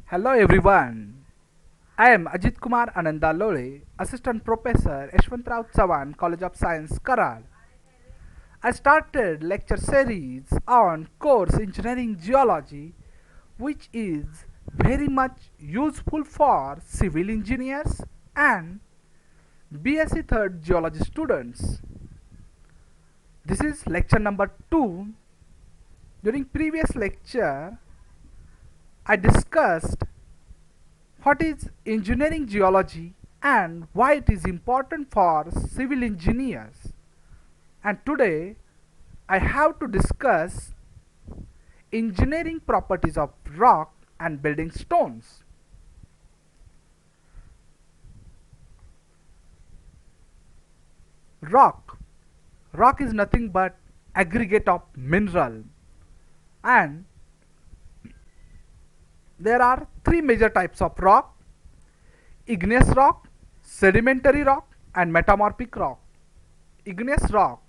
Hello everyone. I am Ajit Kumar Ananda Lole, Assistant Professor Yashwantrao Chavan, College of Science, Karad. I started lecture series on course Engineering Geology, which is very much useful for civil engineers and BSc third geology students. This is lecture number 2. During previous lecture, I discussed what is engineering geology and why it is important for civil engineers. And today I have to discuss engineering properties of rock and building stones. Rock. Rock is nothing but aggregate of mineral, and there are three major types of rock: igneous rock, sedimentary rock, and metamorphic rock. Igneous rock.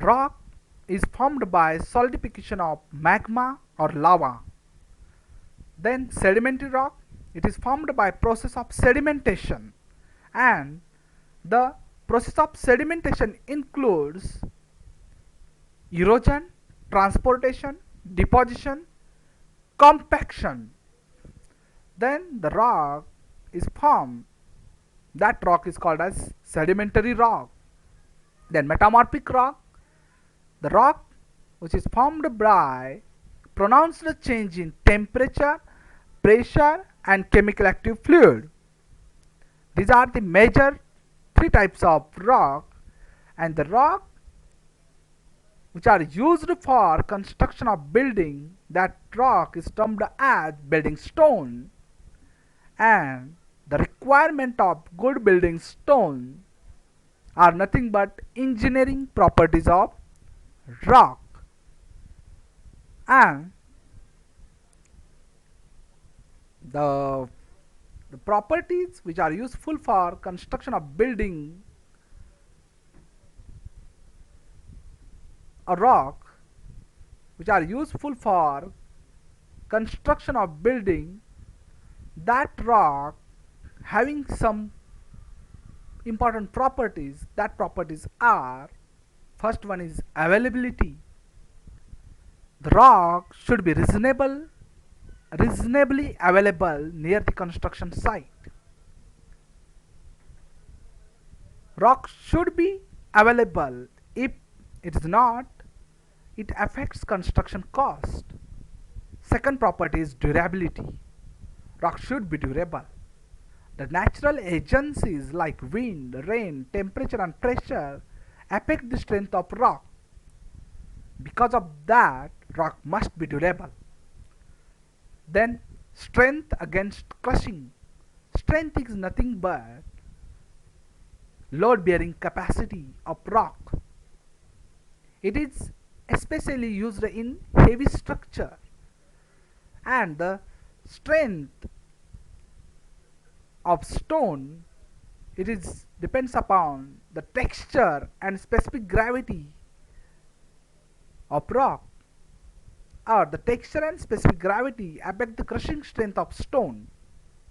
Rock is formed by solidification of magma or lava. Then sedimentary rock. It is formed by process of sedimentation, and the process of sedimentation includes erosion, transportation, deposition, compaction. Then the rock is formed. That rock is called as sedimentary rock. Then metamorphic rock, the rock which is formed by pronounced change in temperature, pressure, and chemical active fluid. These are the major three types of rock, and the rock which are used for construction of building, that rock is termed as building stone. And the requirement of good building stone are nothing but engineering properties of rock. And the properties which are useful for construction of building a rock, which are useful for construction of building, that rock having some important properties. That properties are: first one is availability. The rock should be reasonably available near the construction site. Rock should be available. If it is not, it affects construction cost. Second property is durability. Rock should be durable. The natural agencies like wind, rain, temperature, and pressure affect the strength of rock. Because of that, rock must be durable. Then strength against crushing. Strength is nothing but load bearing capacity of rock. It is especially used in heavy structure, and the strength of stone, it is depends upon the texture and specific gravity of rock, or the texture and specific gravity affect the crushing strength of stone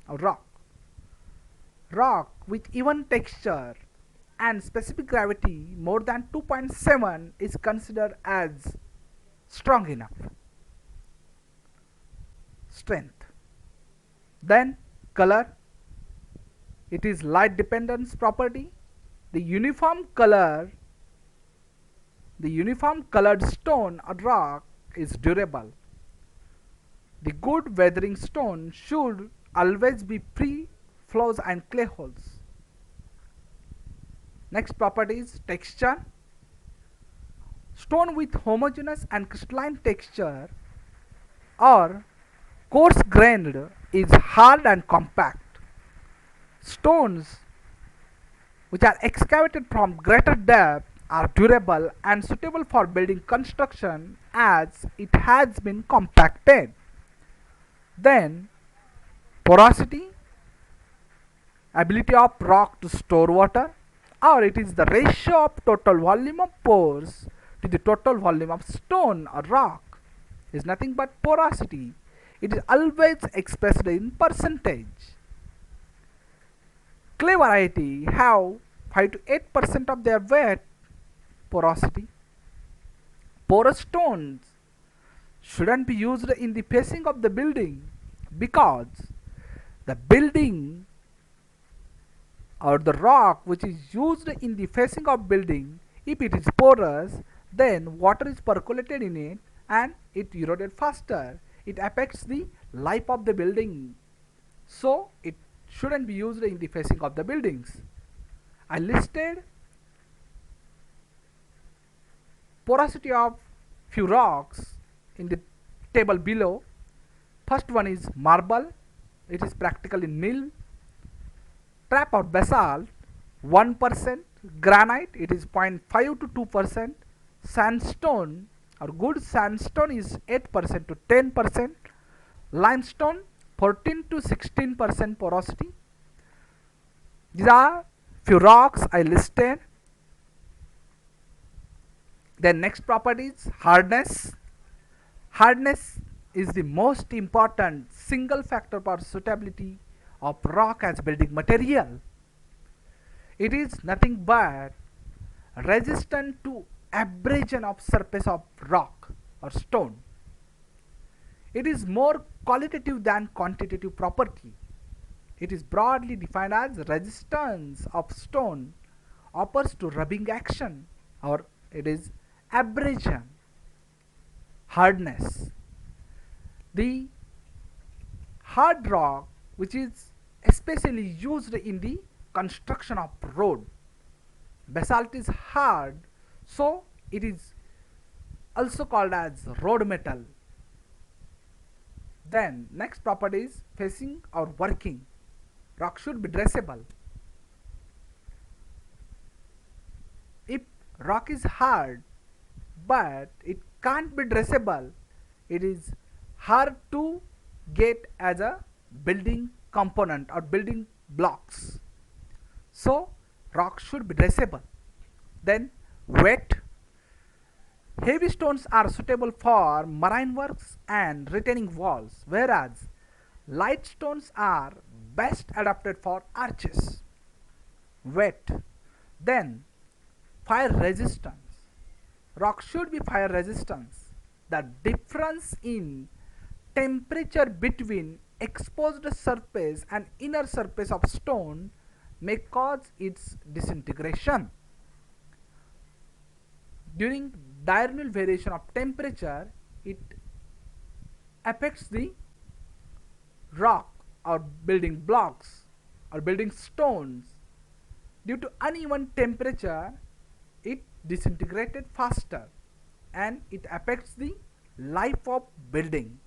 or rock. Rock with even texture and specific gravity more than 2.7 is considered as strong enough. Strength. Then color. It is light dependence property. The uniform color, the uniform colored stone or rock is durable. The good weathering stone should always be free flaws and clay holes. Next property is texture. Stone with homogeneous and crystalline texture or coarse grained is hard and compact. Stones which are excavated from greater depth are durable and suitable for building construction as it has been compacted. Then porosity, ability of rock to store water, or it is the ratio of total volume of pores to the total volume of stone or rock, is nothing but porosity. It is always expressed in percentage. Clay variety have 5 to 8% of their weight porosity. Porous stones shouldn't be used in the facing of the building because the building or the rock which is used in the facing of building, if it is porous, then water is percolated in it and it eroded faster. It affects the life of the building, so it shouldn't be used in the facing of the buildings. I listed porosity of few rocks in the table below. First one is marble, it is practically nil. Trap or basalt 1%, granite it is 0.5 to 2%, sandstone or good sandstone is 8% to 10%, limestone 14 to 16% porosity. These are few rocks I listed. Then next property is hardness. Hardness is the most important single factor for suitability of rock as building material. It is nothing but resistant to abrasion of surface of rock or stone. It is more qualitative than quantitative property. It is broadly defined as resistance of stone offers to rubbing action, or it is abrasion. Hardness. The hard rock which is especially used in the construction of road. Basalt is hard, so it is also called as road metal. Then next property is facing or working. Rock should be dressable. If rock is hard but it can't be dressable, it is hard to get as a building component or building blocks. So rock should be dressable. Then wet. Heavy stones are suitable for marine works and retaining walls, whereas light stones are best adapted for arches. Wet. Then fire resistance. Rock should be fire resistance. The difference in temperature between exposed surface and inner surface of stone may cause its disintegration. During diurnal variation of temperature, it affects the rock or building blocks or building stones. Due to uneven temperature, it disintegrated faster and it affects the life of building.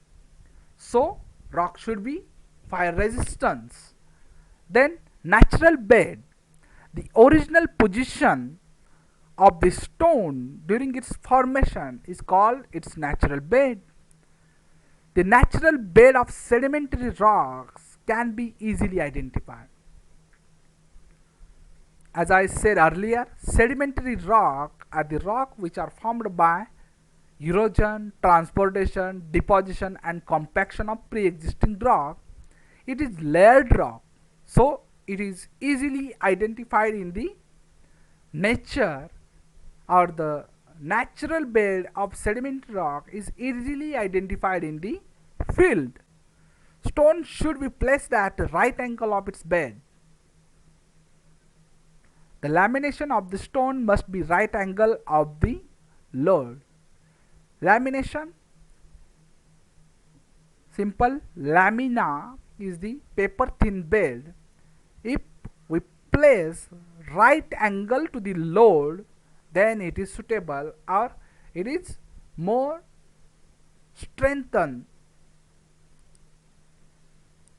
So rock should be fire resistance. Then natural bed. The original position of the stone during its formation is called its natural bed. The natural bed of sedimentary rocks can be easily identified. As I said earlier, sedimentary rock are the rock which are formed by erosion, transportation, deposition and compaction of pre-existing rock. It is layered rock, so it is easily identified in the nature, or the natural bed of sedimentary rock is easily identified in the field. Stone should be placed at the right angle of its bed. The lamination of the stone must be right angle of the load. Lamination, simple, lamina is the paper thin bed. If we place right angle to the load, then it is suitable or it is more strengthened.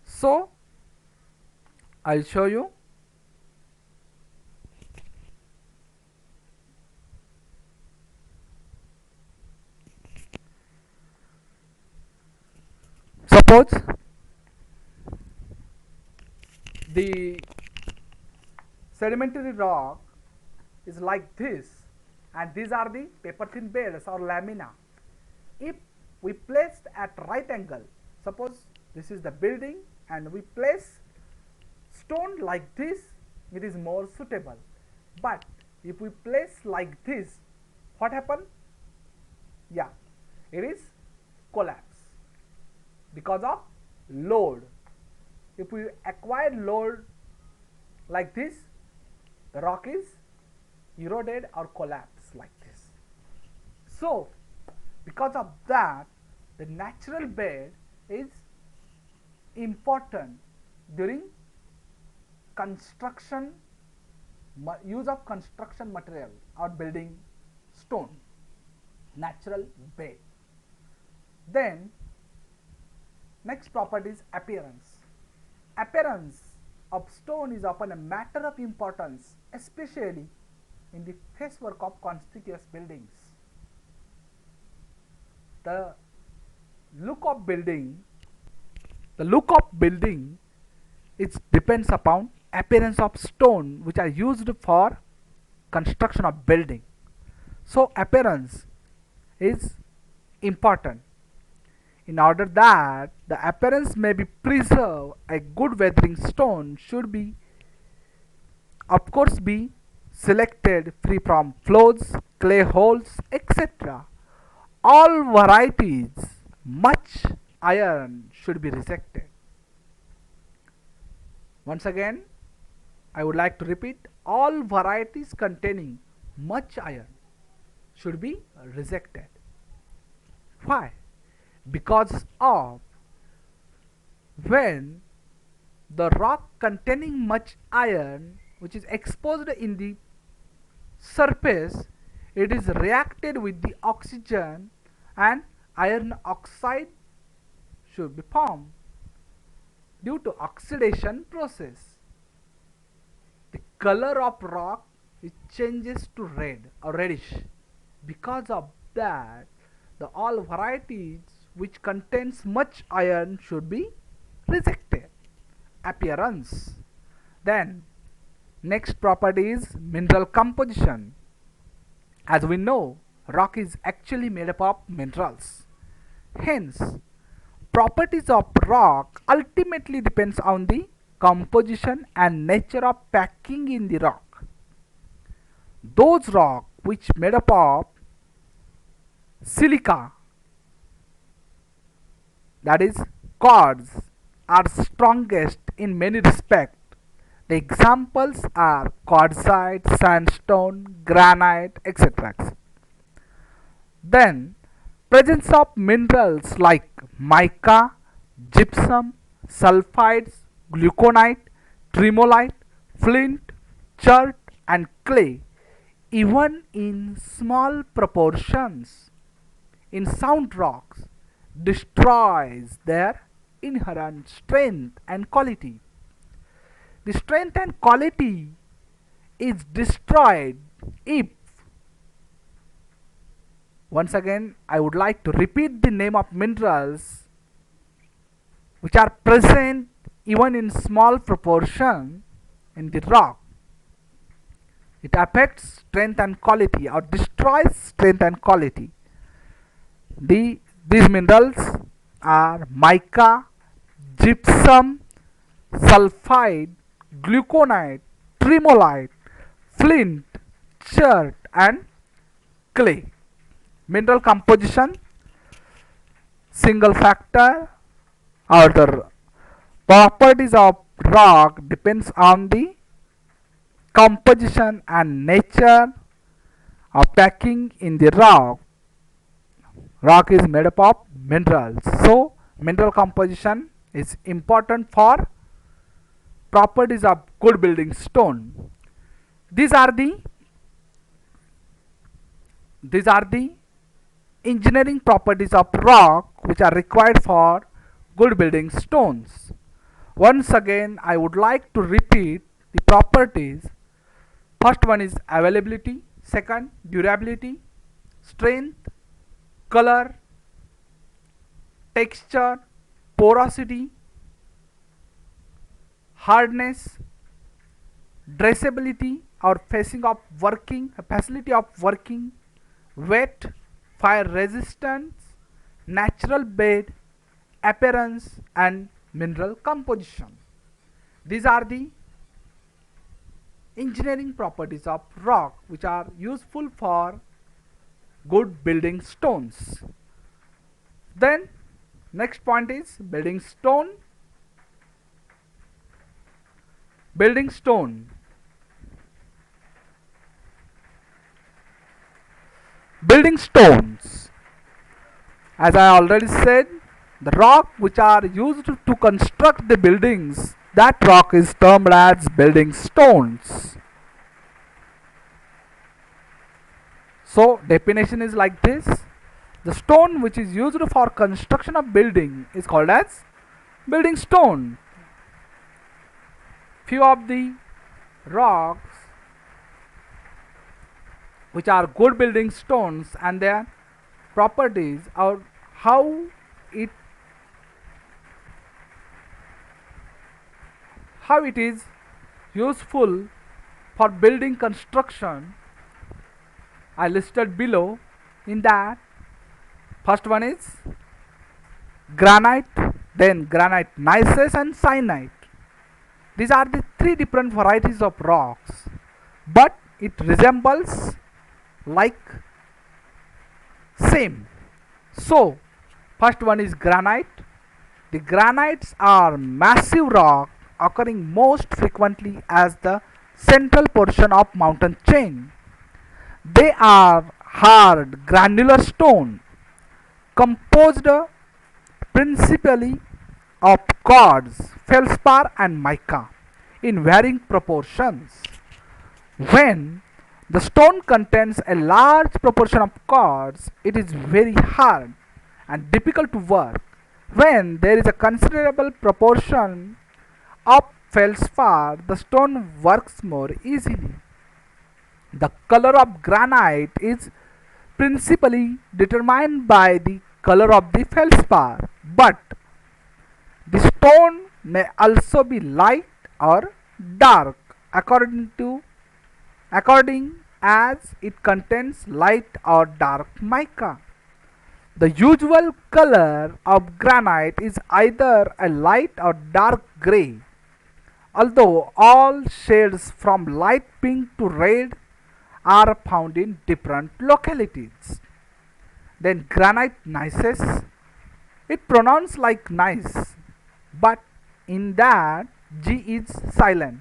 So I'll show you. Suppose the sedimentary rock is like this, and these are the paper thin beds or lamina. If we placed at right angle, Suppose this is the building and we place stone like this, it is more suitable. But if we place like this, what happen? Yeah, it is collapse because of load. If we acquire load like this, the rock is eroded or collapsed like this. So because of that, the natural bed is important during construction, use of construction material or building stone, natural bed. Then next property is appearance. Appearance of stone is often a matter of importance, especially in the facework of conspicuous buildings. The look of building, the look of building, it depends upon appearance of stone which are used for construction of building. So appearance is important. In order that the appearance may be preserved, a good weathering stone should be, of course, be selected free from flaws, clay holes, etc. All varieties, much iron should be rejected. Once again, I would like to repeat, all varieties containing much iron should be rejected. Why? Because of when the rock containing much iron which is exposed in the surface, it is reacted with the oxygen and iron oxide should be formed. Due to oxidation process, the color of rock it changes to red or reddish. Because of that, the all varieties which contains much iron should be rejected. Appearance. Then next property is mineral composition. As we know, rock is actually made up of minerals. Hence, properties of rock ultimately depends on the composition and nature of packing in the rock. Those rock which made up of silica, that is quartz, are strongest in many respects. The examples are quartzite, sandstone, granite, etc. Then presence of minerals like mica, gypsum, sulfides, gluconite, tremolite, flint, chert and clay, even in small proportions in sound rocks, destroys their inherent strength and quality. The strength and quality is destroyed if, once again I would like to repeat the name of minerals which are present even in small proportion in the rock. It affects strength and quality or destroys strength and quality. These minerals are mica, gypsum, sulfide, gluconite, tremolite, flint, chert and clay. Mineral composition, single factor or the properties of rock depends on the composition and nature of packing in the rock. Rock is made up of minerals, so mineral composition is important for properties of good building stone. These are the engineering properties of rock which are required for good building stones. Once again I would like to repeat the properties. First one is availability, second durability, strength, color, texture, porosity, hardness, dressability or facility of working, weight, fire resistance, natural bed, appearance and mineral composition. These are the engineering properties of rock which are useful for good building stones. Then next point is building stone. Building stone. Building stones. As I already said, the rock which are used to construct the buildings, that rock is termed as building stones. So definition is like this. The stone which is used for construction of building is called as building stone. Few of the rocks which are good building stones and their properties or it how it is useful for building construction I listed below. In that, first one is granite, then granite gneiss and syenite. These are the three different varieties of rocks, but it resembles like same. So first one is granite. The granites are massive rock occurring most frequently as the central portion of mountain chain. They are hard granular stone composed principally of quartz, feldspar and mica in varying proportions. When the stone contains a large proportion of quartz, it is very hard and difficult to work. When there is a considerable proportion of feldspar, the stone works more easily. The color of granite is principally determined by the color of the feldspar, but the stone may also be light or dark according as it contains light or dark mica. The usual color of granite is either a light or dark gray, although all shades from light pink to red are found in different localities. Then granite gneiss, it pronounced like nice, but in that G is silent,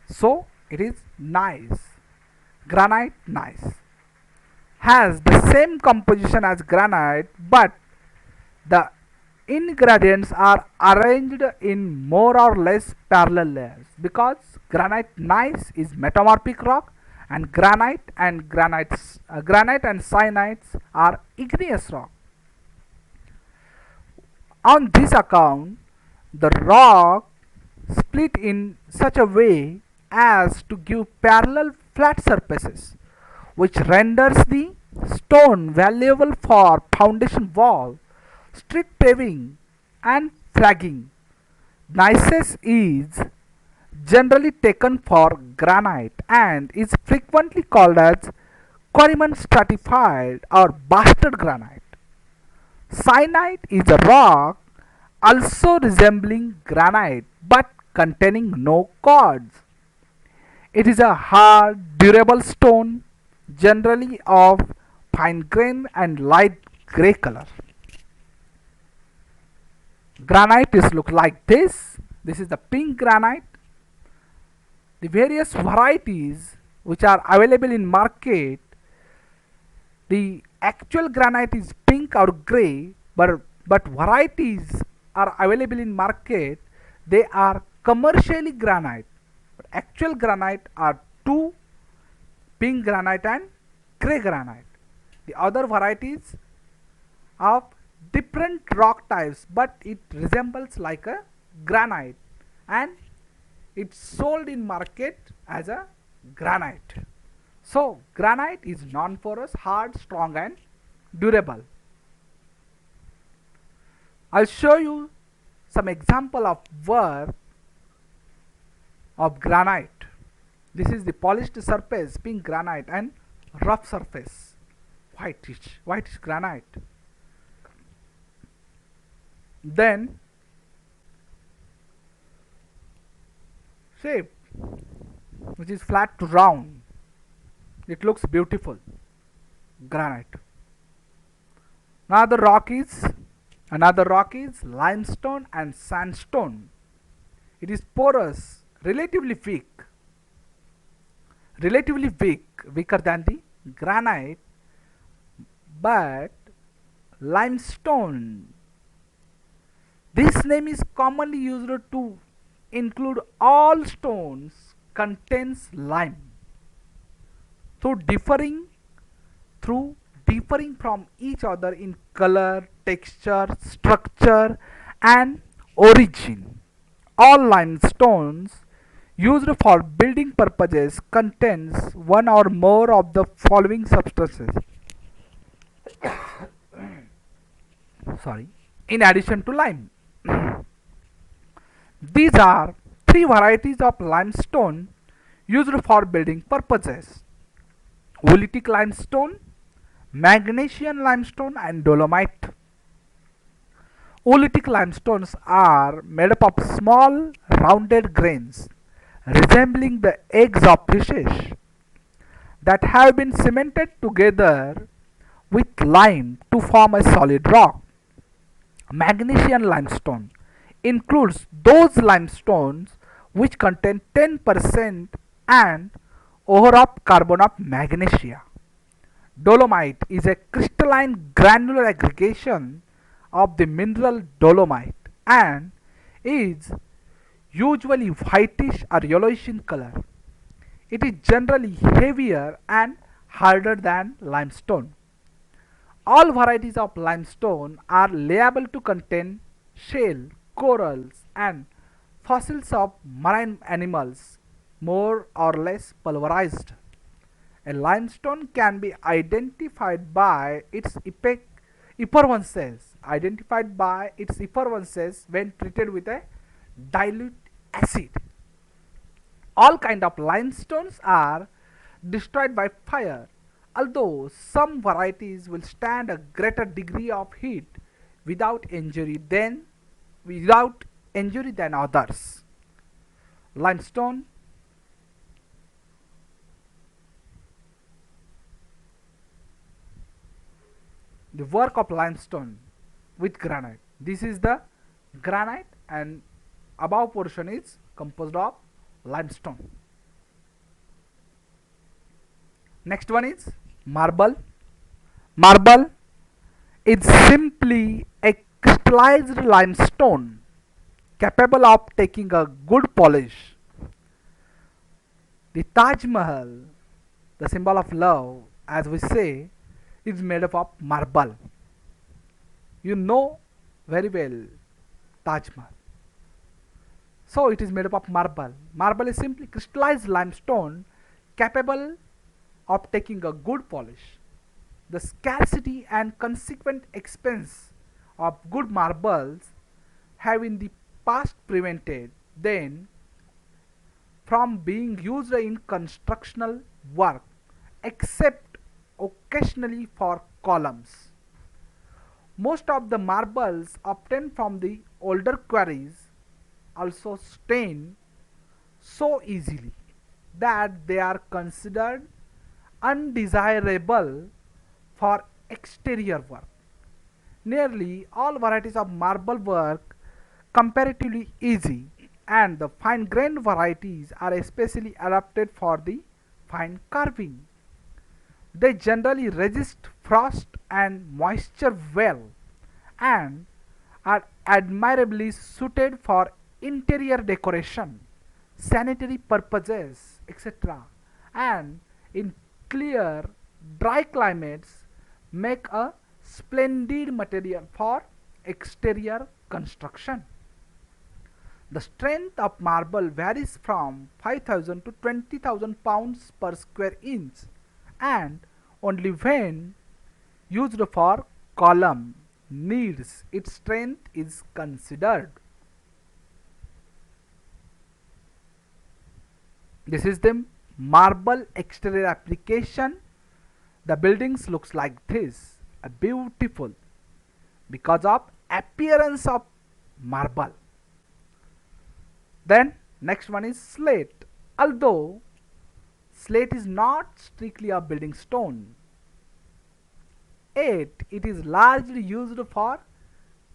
so it is nice. Granite gneiss has the same composition as granite, but the ingredients are arranged in more or less parallel layers because granite gneiss is metamorphic rock and granite and syenites are igneous rock. On this account, the rock split in such a way as to give parallel flat surfaces, which renders the stone valuable for foundation wall, street paving and flagging. Gneiss is generally taken for granite and is frequently called as Quarryman stratified or bastard granite. Syenite is a rock also resembling granite but containing no quartz. It is a hard, durable stone, generally of fine grain and light gray color. Granite is look like this. This is the pink granite. The various varieties which are available in market, the actual granite is pink or gray, but varieties are available in market. They are commercially granite, but actual granite are two, pink granite and gray granite. The other varieties of different rock types, but it resembles like a granite and it's sold in market as a granite. So granite is non-porous, hard, strong and durable. I'll show you some example of work of granite. This is the polished surface, pink granite, and rough surface, whitish granite. Then shape, which is flat to round. It looks beautiful. Granite. Another rock is Another rock is limestone and sandstone. It is porous, weaker than the granite, but limestone. This name is commonly used to include all stones contains lime. Through differing through differing from each other in color, texture, structure, and origin. All limestones used for building purposes contains one or more of the following substances. Sorry. In addition to lime, these are three varieties of limestone used for building purposes: oolitic limestone, magnesian limestone, and dolomite. Oolitic limestones are made up of small rounded grains resembling the eggs of fishes that have been cemented together with lime to form a solid rock. Magnesian limestone includes those limestones which contain 10% and over of carbon of magnesia. Dolomite is a crystalline granular aggregation of the mineral dolomite and is usually whitish or yellowish in color. It is generally heavier and harder than limestone. All varieties of limestone are liable to contain shell, corals, and fossils of marine animals, more or less pulverized. A limestone can be identified by its effervescence when treated with a dilute acid. All kind of limestones are destroyed by fire, although some varieties will stand a greater degree of heat without injury than others. Limestone, the work of limestone with granite. This is the granite, and above portion is composed of limestone. Next one is marble. Marble is simply a crystallized limestone capable of taking a good polish. The Taj Mahal, the symbol of love, as we say, is made up of marble. You know very well Taj Mahal. So it is made up of marble. Marble is simply crystallized limestone capable of taking a good polish. The scarcity and consequent expense of good marbles have in the past prevented them from being used in constructional work except occasionally for columns. Most of the marbles obtained from the older quarries also stain so easily that they are considered undesirable for exterior work. Nearly all varieties of marble work comparatively easy, and the fine grained varieties are especially adapted for the fine carving. They generally resist frost and moisture well and are admirably suited for interior decoration, sanitary purposes, etc. And in clear, dry climates make a splendid material for exterior construction. The strength of marble varies from 5,000 to 20,000 pounds per square inch, and only when used for column needs its strength is considered. This is the marble exterior application. The buildings looks like this, a beautiful because of appearance of marble. Then next one is slate. Although slate is not strictly a building stone, yet it is largely used for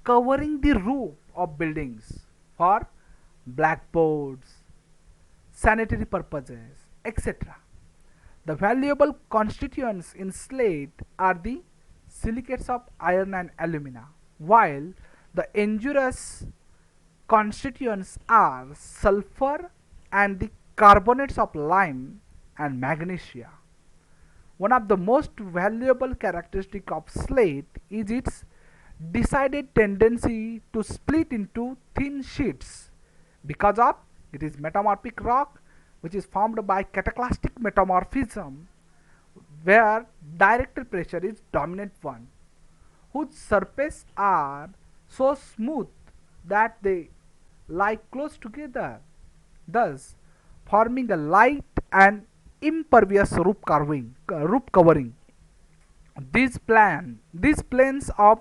covering the roof of buildings for blackboards, sanitary purposes, etc. The valuable constituents in slate are the silicates of iron and alumina, while the injurious constituents are sulfur and the carbonates of lime and magnesia. One of the most valuable characteristics of slate is its decided tendency to split into thin sheets because of it is metamorphic rock which is formed by cataclysmic metamorphism where direct pressure is dominant one, whose surfaces are so smooth that they lie close together, thus forming a light and impervious roof covering. These planes of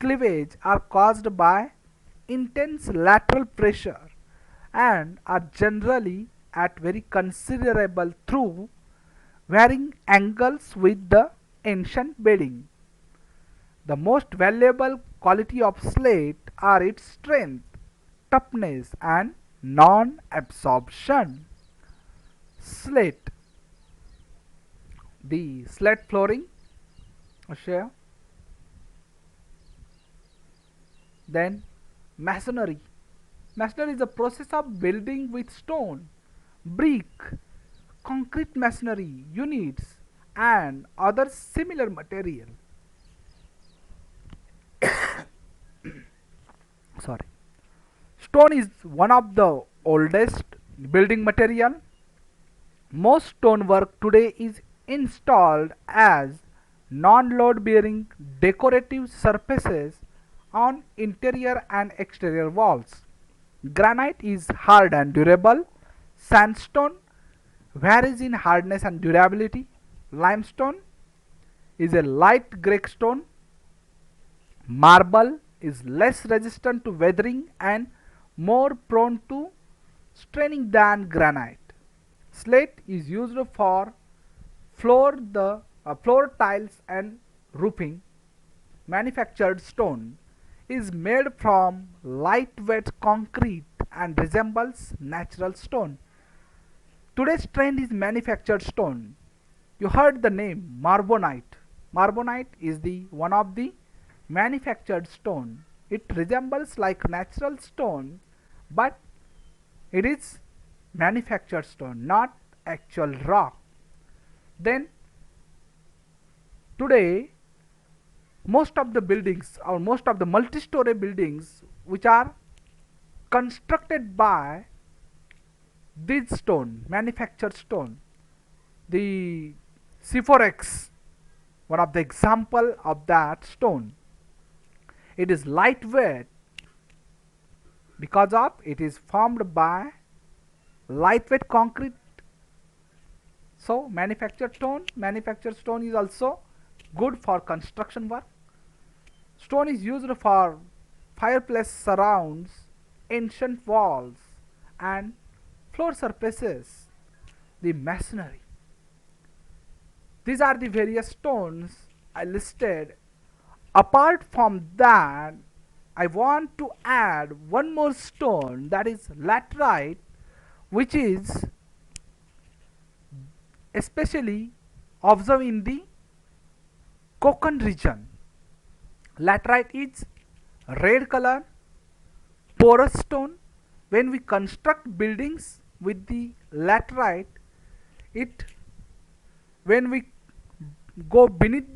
cleavage are caused by intense lateral pressure and are generally at very considerable through varying angles with the ancient bedding. The most valuable quality of slate are its strength, toughness and non-absorption. Slate. The slate flooring. Share. Then masonry. Masonry is a process of building with stone, brick, concrete masonry units and other similar material. Sorry. Stone is one of the oldest building material. Most stonework today is installed as non-load bearing decorative surfaces on interior and exterior walls. Granite is hard and durable. Sandstone varies in hardness and durability. Limestone is a light grey stone. Marble is less resistant to weathering and more prone to straining than granite. Slate is used for floor tiles and roofing. Manufactured stone is made from lightweight concrete and resembles natural stone. Today's trend is manufactured stone. You heard the name Marbonite. Marbonite is the one of the manufactured stone. It resembles like natural stone, but it is manufactured stone, not actual rock. Then today most of the buildings or most of the multi-story buildings which are constructed by this stone, manufactured stone, the C4X, one of the example of that stone. It is lightweight because of it is formed by lightweight concrete. So manufactured stone is also good for construction work. Stone is used for fireplace surrounds, ancient walls and floor surfaces. The masonry. These are the various stones I listed. Apart from that, I want to add one more stone, that is laterite, which is especially observed in the Konkan region. Laterite is red color, porous stone. When we construct buildings with the laterite, it when we go beneath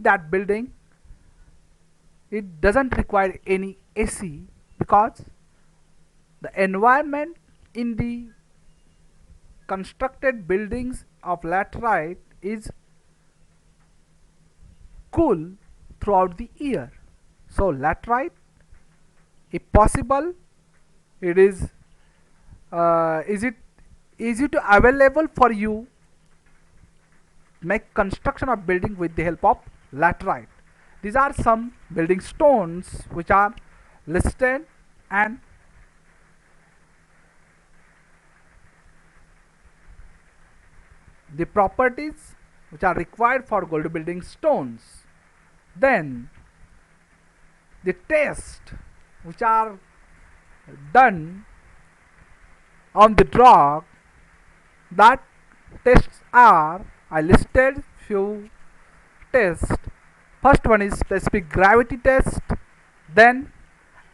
that building, it doesn't require any AC because the environment in the constructed buildings of laterite is cool throughout the year. So laterite, if possible, it is it easy to available for you make construction of building with the help of laterite. These are some building stones which are listed, and the properties which are required for gold building stones. Then the tests which are done on the rock. That tests are, I listed few tests. First one is specific gravity test, then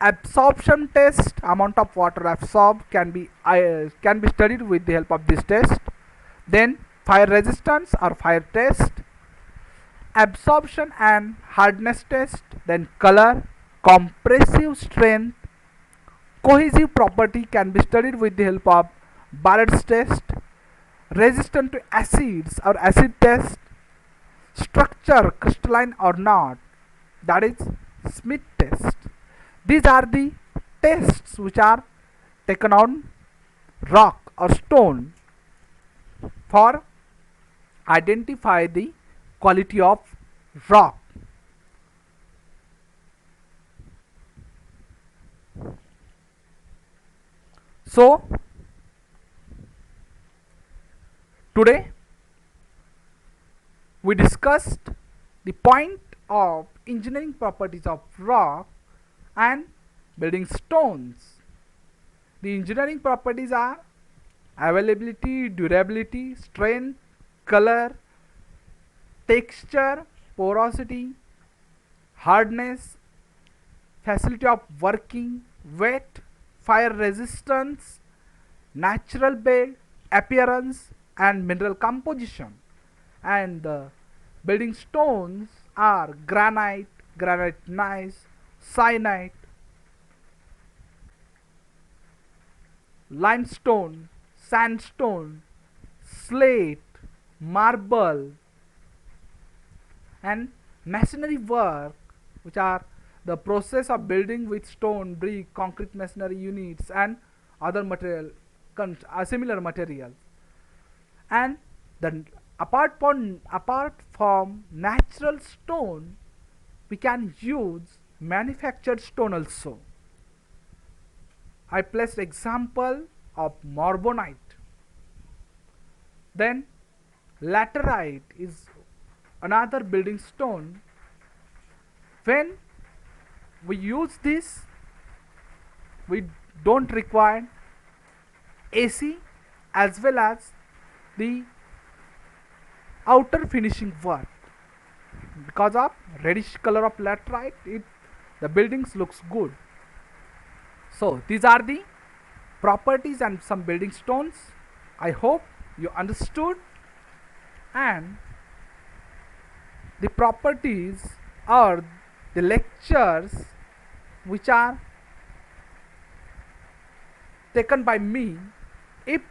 absorption test, amount of water absorbed can be studied with the help of this test. Then fire resistance or fire test, absorption and hardness test, then color, compressive strength, cohesive property can be studied with the help of Barrett's test, resistant to acids or acid test, structure crystalline or not, that is Smith test. These are the tests which are taken on rock or stone for identify the quality of rock. So today we discussed the point of engineering properties of rock and building stones. The engineering properties are availability, durability, strength, color, texture, porosity, hardness, facility of working, weight, fire resistance, natural bed, appearance, and mineral composition. And the building stones are granite, granite gneiss, syenite, limestone, sandstone, slate, marble, and masonry work, which are the process of building with stone, brick, concrete masonry units, and other similar materials. And then apart from natural stone, we can use manufactured stone also. I placed example of morbonite. Then laterite is another building stone. When we use this, we don't require AC as well as the outer finishing work. Because of reddish color of laterite, the buildings looks good. So these are the properties and some building stones. I hope you understood. And the properties are the lectures which are taken by me. If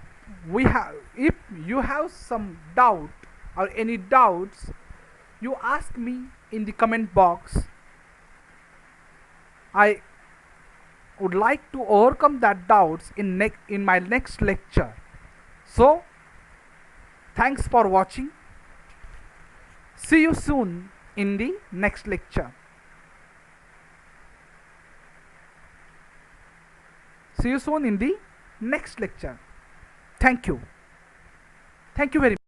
you have some doubt or any doubts, you ask me in the comment box. I would like to overcome that doubts in my next lecture. So thanks for watching. See you soon in the next lecture. See you soon in the next lecture. Thank you. Thank you very much.